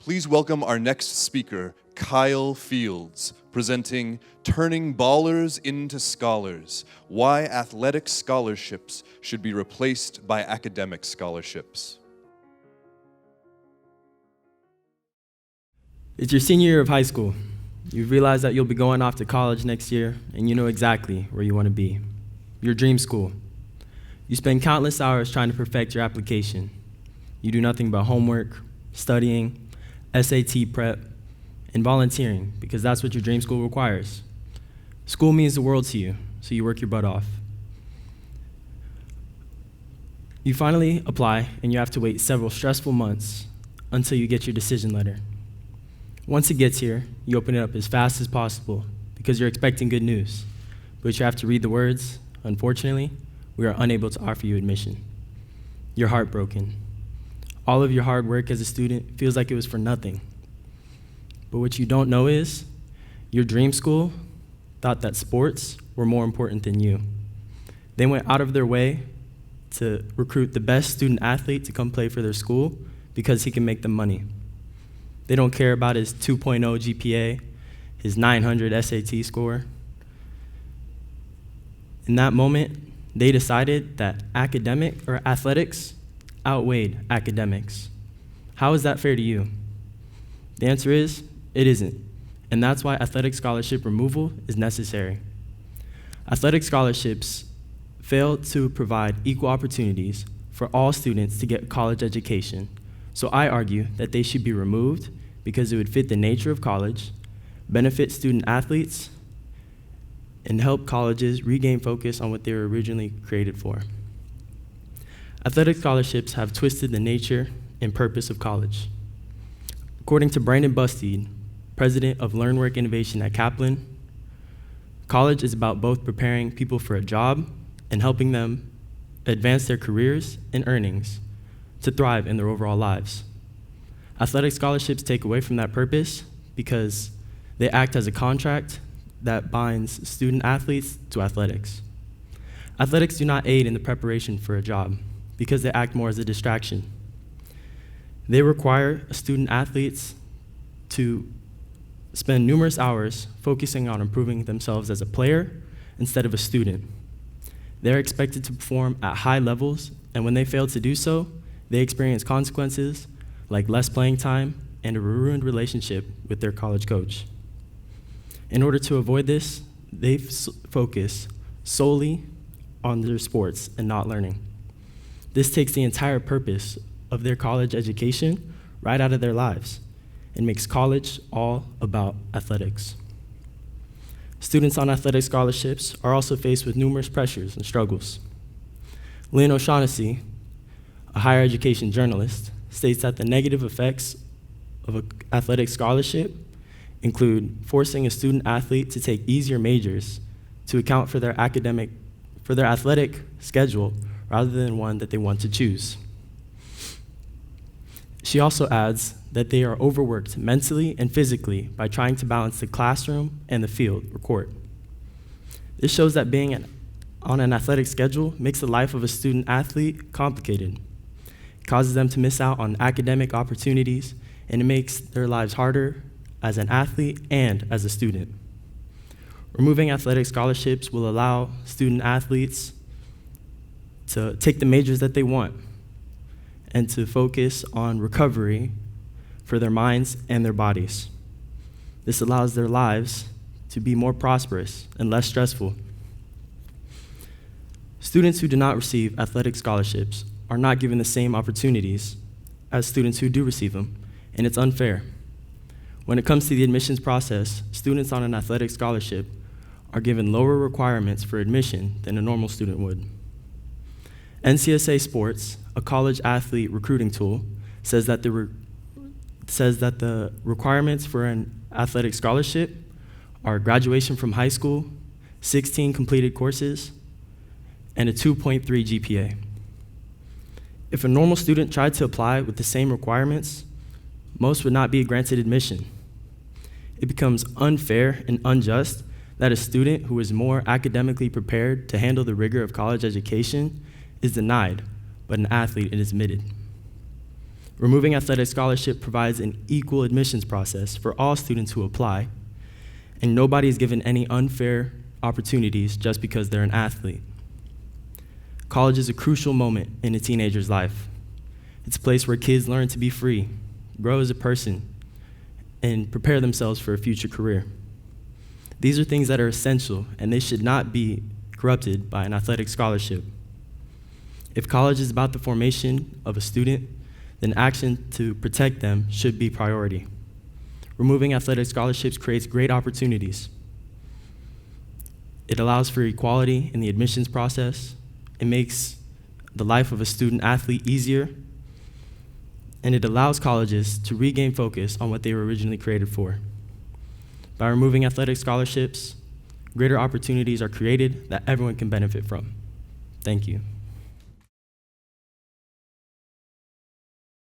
Please welcome our next speaker, Kyle Fields, presenting Turning Ballers into Scholars, Why Athletic Scholarships Should Be Replaced by Academic Scholarships. It's your senior year of high school. You've realized that you'll be going off to college next year, and you know exactly where you want to be. Your dream school. You spend countless hours trying to perfect your application. You do nothing but homework, studying, SAT prep, and volunteering, because that's what your dream school requires. School means the world to you, so you work your butt off. You finally apply, and you have to wait several stressful months until you get your decision letter. Once it gets here, you open it up as fast as possible because you're expecting good news. But you have to read the words, "Unfortunately, we are unable to offer you admission." You're heartbroken. All of your hard work as a student feels like it was for nothing. But what you don't know is, your dream school thought that sports were more important than you. They went out of their way to recruit the best student athlete to come play for their school because he can make them money. They don't care about his 2.0 GPA, his 900 SAT score. In that moment, they decided that athletics outweighed academics. How is that fair to you? The answer is, it isn't. And that's why athletic scholarship removal is necessary. Athletic scholarships fail to provide equal opportunities for all students to get a college education. So I argue that they should be removed because it would fit the nature of college, benefit student athletes, and help colleges regain focus on what they were originally created for. Athletic scholarships have twisted the nature and purpose of college. According to Brandon Busteed, president of Learn Work Innovation at Kaplan, college is about both preparing people for a job and helping them advance their careers and earnings to thrive in their overall lives. Athletic scholarships take away from that purpose because they act as a contract that binds student athletes to athletics. Athletics do not aid in the preparation for a job because they act more as a distraction. They require student athletes to spend numerous hours focusing on improving themselves as a player instead of a student. They're expected to perform at high levels, and when they fail to do so, they experience consequences like less playing time and a ruined relationship with their college coach. In order to avoid this, they focus solely on their sports and not learning. This takes the entire purpose of their college education right out of their lives and makes college all about athletics. Students on athletic scholarships are also faced with numerous pressures and struggles. Lynn O'Shaughnessy, a higher education journalist, states that the negative effects of an athletic scholarship include forcing a student athlete to take easier majors to account for their athletic schedule rather than one that they want to choose. She also adds that they are overworked mentally and physically by trying to balance the classroom and the field or court. This shows that being on an athletic schedule makes the life of a student athlete complicated. It causes them to miss out on academic opportunities, and it makes their lives harder as an athlete and as a student. Removing athletic scholarships will allow student athletes to take the majors that they want and to focus on recovery for their minds and their bodies. This allows their lives to be more prosperous and less stressful. Students who do not receive athletic scholarships are not given the same opportunities as students who do receive them, and it's unfair. When it comes to the admissions process, students on an athletic scholarship are given lower requirements for admission than a normal student would. NCSA Sports, a college athlete recruiting tool, says that the requirements for an athletic scholarship are graduation from high school, 16 completed courses, and a 2.3 GPA. If a normal student tried to apply with the same requirements, most would not be granted admission. It becomes unfair and unjust that a student who is more academically prepared to handle the rigor of college education is denied, but an athlete is admitted. Removing athletic scholarship provides an equal admissions process for all students who apply, and nobody is given any unfair opportunities just because they're an athlete. College is a crucial moment in a teenager's life. It's a place where kids learn to be free, grow as a person, and prepare themselves for a future career. These are things that are essential, and they should not be corrupted by an athletic scholarship. If college is about the formation of a student, then action to protect them should be priority. Removing athletic scholarships creates great opportunities. It allows for equality in the admissions process. It makes the life of a student athlete easier, and it allows colleges to regain focus on what they were originally created for. By removing athletic scholarships, greater opportunities are created that everyone can benefit from. Thank you.